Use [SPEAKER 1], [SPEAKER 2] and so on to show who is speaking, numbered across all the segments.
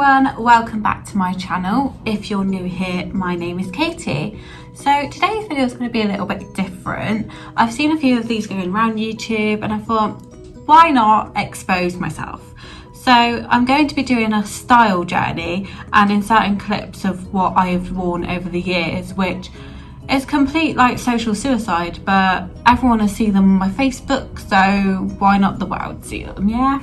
[SPEAKER 1] everyone, welcome back to my channel. If you're new here, my name is Katie. So today's video is going to be a little bit different. I've seen a few of these going around YouTube and I thought, why not expose myself? So I'm going to be doing a style journey and inserting clips of what I have worn over the years, which is complete like social suicide, but everyone will see them on my Facebook, so why not the world see them, yeah?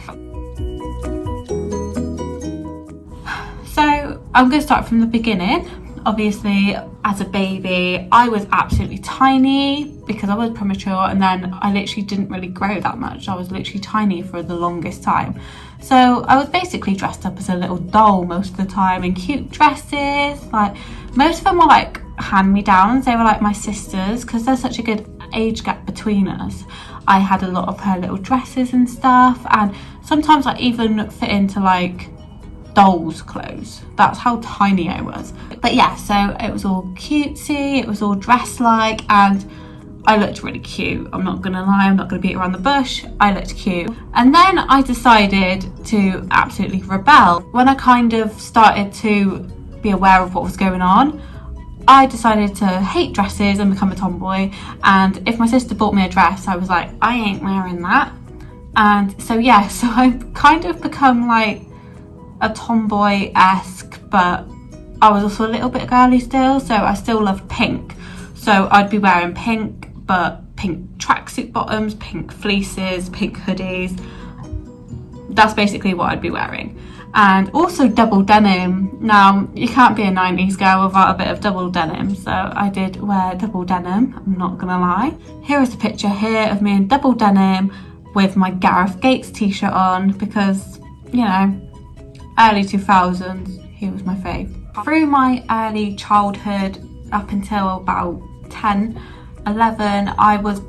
[SPEAKER 1] So I'm going to start from the beginning. Obviously, as a baby, I was absolutely tiny because I was premature, and then I literally didn't really grow that much. I was literally tiny for the longest time. So I was basically dressed up as a little doll most of the time in cute dresses. Like, most of them were like hand-me-downs. They were like my sisters because there's such a good age gap between us. I had a lot of her little dresses and stuff, and sometimes I even fit into like doll's clothes. That's how tiny I was. But yeah, so it was all cutesy, it was all dressed like, and I looked really cute. I'm not gonna lie, I'm not gonna beat around the bush. I looked cute. And then I decided to absolutely rebel. When I kind of started to be aware of what was going on, I decided to hate dresses and become a tomboy. And if my sister bought me a dress, I was like, I ain't wearing that. And so yeah, so I've kind of become like a tomboy-esque, but I was also a little bit girly still, so I still loved pink. So I'd be wearing pink, but pink tracksuit bottoms, pink fleeces, pink hoodies. That's basically what I'd be wearing. And also double denim. Now, you can't be a 90s girl without a bit of double denim, so I did wear double denim, I'm not gonna lie. Here is a picture here of me in double denim with my Gareth Gates t-shirt on because, you know, early 2000s, he was my fave. Through my early childhood up until about 10, 11, I was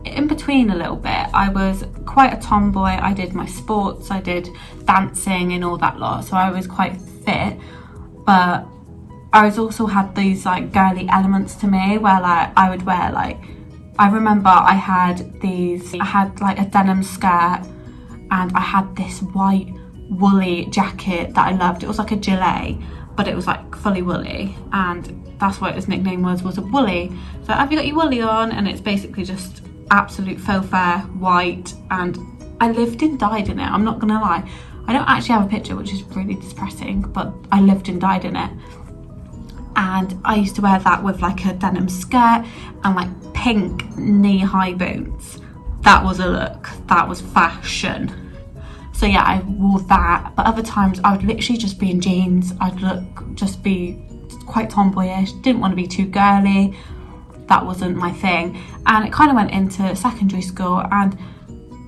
[SPEAKER 1] in between a little bit. I was quite a tomboy. I did my sports, I did dancing and all that lot, so I was quite fit, but I was also had these like girly elements to me where like I would wear like, I remember I had like a denim skirt and I had this white woolly jacket that I loved. It was like a gilet, but it was like fully woolly, and that's what his nickname was a woolly. So have you got your woolly on? And it's basically just absolute faux fur white, and I lived and died in it. I'm not gonna lie, I don't actually have a picture, which is really depressing, but I lived and died in it. And I used to wear that with like a denim skirt and like pink knee-high boots. That was a look, that was fashion. So yeah, I wore that, but other times I would literally just be in jeans. I'd just be quite tomboyish, didn't want to be too girly. That wasn't my thing. And it kind of went into secondary school, and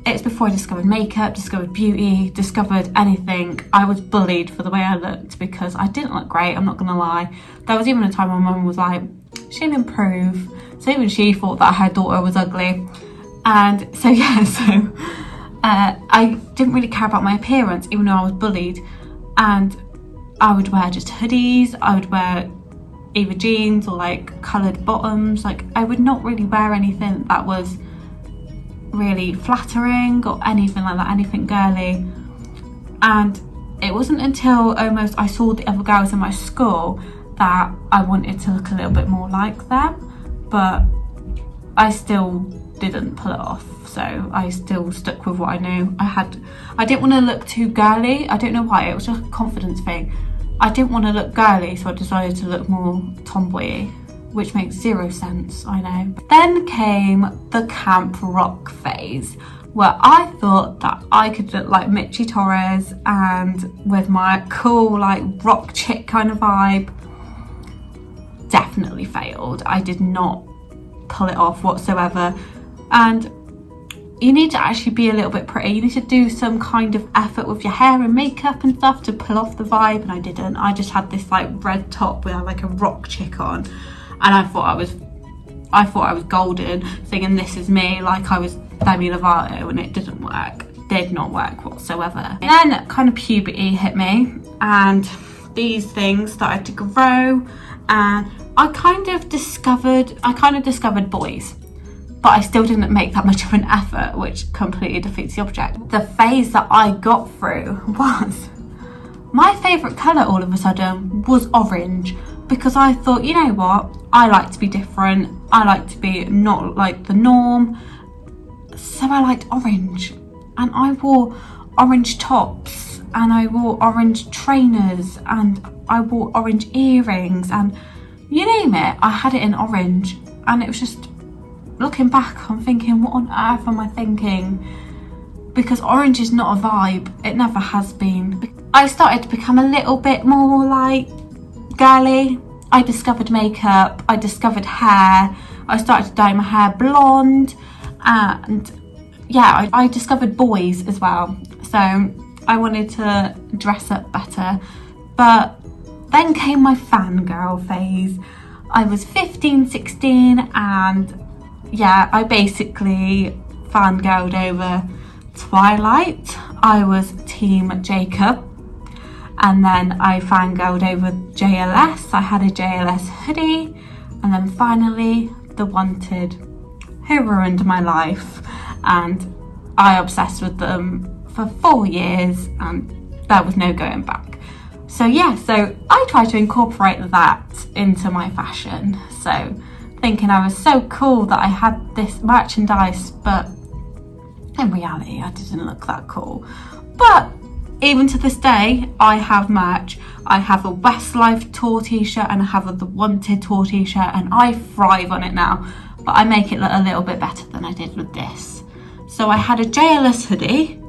[SPEAKER 1] it's before I discovered makeup, discovered beauty, discovered anything. I was bullied for the way I looked because I didn't look great, I'm not gonna lie. There was even a time my mum was like, she didn't improve. So even she thought that her daughter was ugly. And so yeah, so I didn't really care about my appearance, even though I was bullied, and I would wear just hoodies, I would wear either jeans or like coloured bottoms. Like, I would not really wear anything that was really flattering or anything like that, anything girly. And it wasn't until almost I saw the other girls in my school that I wanted to look a little bit more like them, but I still didn't pull it off. So I still stuck with what I knew. I didn't want to look too girly. I don't know why, it was just a confidence thing. I didn't want to look girly, so I decided to look more tomboy-y, which makes zero sense, I know. Then came the camp rock phase, where I thought that I could look like Mitchie Torres and with my cool like rock chick kind of vibe. Definitely failed. I did not pull it off whatsoever. And you need to actually be a little bit pretty. You need to do some kind of effort with your hair and makeup and stuff to pull off the vibe, and I didn't. I just had this like red top with like a rock chick on, and I thought I was golden, singing This Is Me like I was Demi Lovato, and it didn't work. Did not work whatsoever. And then kind of puberty hit me, and these things started to grow, and I kind of discovered boys. But I still didn't make that much of an effort, which completely defeats the object. The phase that I got through was my favourite colour all of a sudden was orange, because I thought, you know what, I like to be different, I like to be not like the norm, so I liked orange. And I wore orange tops, and I wore orange trainers, and I wore orange earrings, and you name it, I had it in orange. And it was just, looking back, I'm thinking, what on earth am I thinking? Because orange is not a vibe, it never has been. I started to become a little bit more like girly. I discovered makeup, I discovered hair, I started to dye my hair blonde, and yeah, I discovered boys as well. So I wanted to dress up better. But then came my fangirl phase. I was 15, 16, and yeah, I basically fangirled over Twilight. I was team Jacob. And then I fangirled over JLS. I had a JLS hoodie. And then finally, the Wanted, who ruined my life. And I obsessed with them for 4 years, and there was no going back. So yeah, so I tried to incorporate that into my fashion. So thinking I was so cool that I had this merchandise, but in reality, I didn't look that cool. But even to this day, I have merch. I have a Westlife tour t-shirt, and I have a The Wanted tour t-shirt, and I thrive on it now. But I make it look a little bit better than I did with this. So I had a JLS hoodie,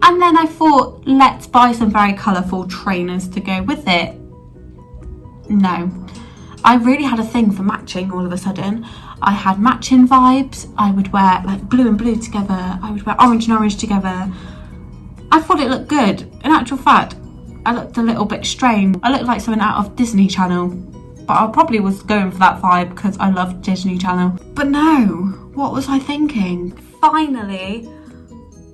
[SPEAKER 1] and then I thought, let's buy some very colourful trainers to go with it. No, I really had a thing for matching all of a sudden. I had matching vibes. I would wear like blue and blue together. I would wear orange and orange together. I thought it looked good. In actual fact, I looked a little bit strange. I looked like something out of Disney Channel. But I probably was going for that vibe because I love Disney Channel. But no, what was I thinking? Finally,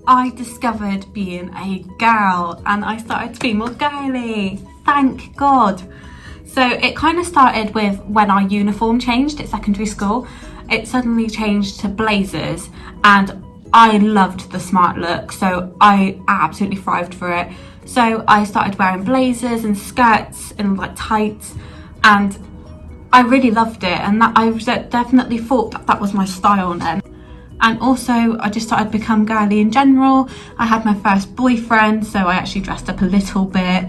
[SPEAKER 1] I discovered being a girl, and I started to be more girly. Thank God. So it kind of started with when our uniform changed at secondary school. It suddenly changed to blazers, and I loved the smart look, so I absolutely thrived for it. So I started wearing blazers and skirts and like tights, and I really loved it, and that I definitely thought that that was my style then. And also I just started to become girly in general. I had my first boyfriend, so I actually dressed up a little bit.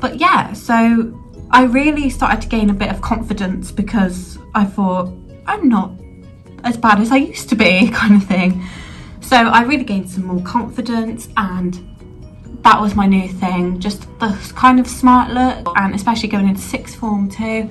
[SPEAKER 1] But yeah, so I really started to gain a bit of confidence, because I thought, I'm not as bad as I used to be, kind of thing. So I really gained some more confidence, and that was my new thing, just the kind of smart look. And especially going into sixth form too,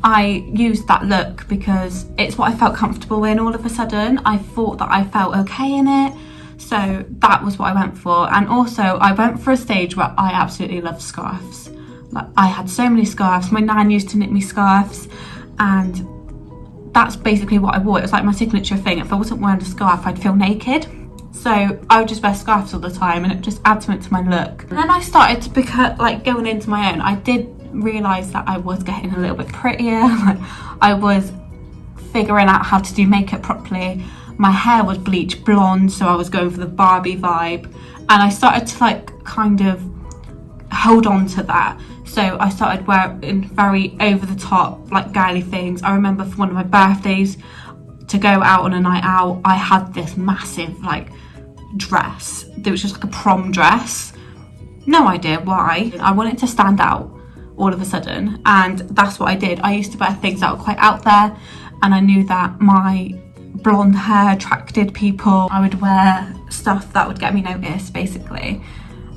[SPEAKER 1] I used that look because it's what I felt comfortable in all of a sudden. I thought that I felt okay in it, so that was what I went for. And also I went for a stage where I absolutely loved scarves. Like, I had so many scarves. My nan used to knit me scarves, and that's basically what I wore. It was like my signature thing. If I wasn't wearing a scarf, I'd feel naked. So I would just wear scarves all the time, and it just adds something to my look. And then I started to become, like, going into my own. I did realise that I was getting a little bit prettier. Like, I was figuring out how to do makeup properly. My hair was bleach blonde, so I was going for the Barbie vibe. And I started to like kind of hold on to that. So I started wearing very over the top, like girly things. I remember for one of my birthdays, to go out on a night out, I had this massive like dress that was just like a prom dress. No idea why. I wanted to stand out all of a sudden, and that's what I did. I used to wear things that were quite out there, and I knew that my blonde hair attracted people. I would wear stuff that would get me noticed, basically.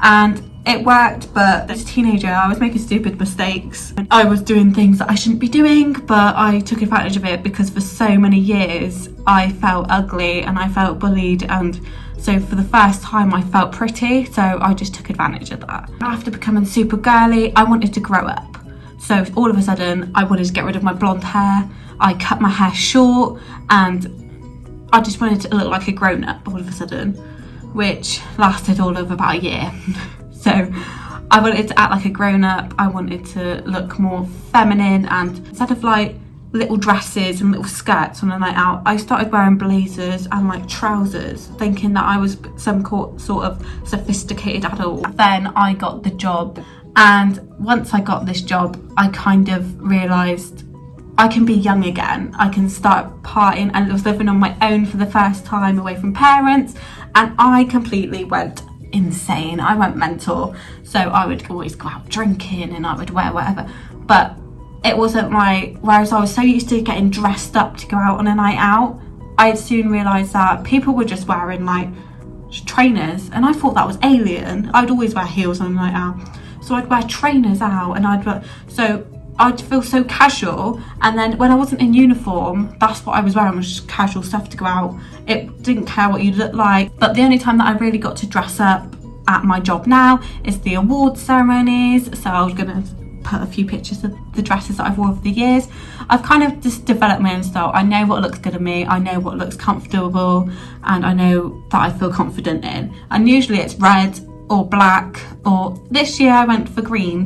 [SPEAKER 1] And it worked, but as a teenager, I was making stupid mistakes. I was doing things that I shouldn't be doing, but I took advantage of it because for so many years, I felt ugly and I felt bullied. And so for the first time, I felt pretty. So I just took advantage of that. After becoming super girly, I wanted to grow up. So all of a sudden, I wanted to get rid of my blonde hair. I cut my hair short, and I just wanted to look like a grown-up all of a sudden, which lasted all of about a year. So I wanted to act like a grown-up. I wanted to look more feminine, and instead of like little dresses and little skirts on a night out, I started wearing blazers and like trousers, thinking that I was some sort of sophisticated adult. Then I got the job And once I got this job, I kind of realised I can be young again. I can start partying, and I was living on my own for the first time away from parents, and I completely went insane. I went mental. So I would always go out drinking and I would wear whatever. But it wasn't whereas I was so used to getting dressed up to go out on a night out, I soon realised that people were just wearing like trainers, and I thought that was alien. I'd always wear heels on a night out. So I'd wear trainers out, and I'd feel so casual. And then when I wasn't in uniform, that's what I was wearing, was just casual stuff to go out. It didn't care what you looked like. But the only time that I really got to dress up at my job now is the awards ceremonies. So I was gonna put a few pictures of the dresses that I've worn over the years. I've kind of just developed my own style. I know what looks good on me, I know what looks comfortable, and I know that I feel confident in. And usually it's red or black, or this year I went for green.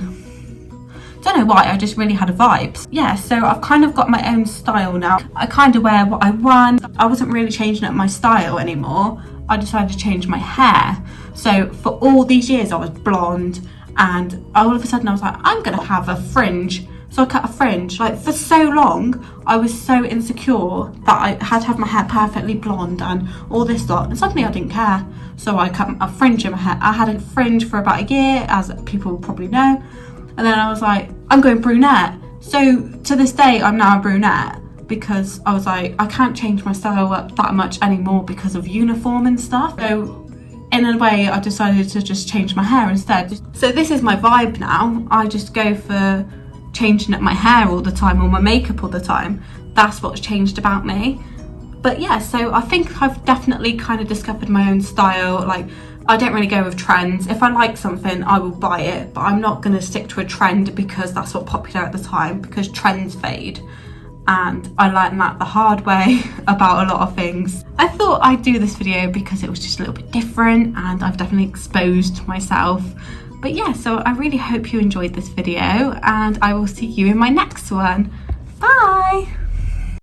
[SPEAKER 1] Don't know why, I just really had a vibe. Yeah, so I've kind of got my own style now. I kind of wear what I want. I wasn't really changing up my style anymore. I decided to change my hair. So for all these years I was blonde, and all of a sudden I was like, I'm gonna have a fringe. So I cut a fringe. Like, for so long I was so insecure that I had to have my hair perfectly blonde and all this lot, and suddenly I didn't care. So I cut a fringe in my hair. I had a fringe for about a year, as people will probably know, and then I was like, I'm going brunette. So to this day I'm now a brunette, because I was like, I can't change my style up that much anymore because of uniform and stuff. So in a way I decided to just change my hair instead. So this is my vibe now. I just go for changing up my hair all the time, or my makeup all the time. That's what's changed about me. But yeah, so I think I've definitely kind of discovered my own style. Like, I don't really go with trends. If I like something, I will buy it, but I'm not going to stick to a trend because that's what's popular at the time, because trends fade. And I learned that the hard way about a lot of things. I thought I'd do this video because it was just a little bit different, and I've definitely exposed myself. But yeah, so I really hope you enjoyed this video, and I will see you in my next one.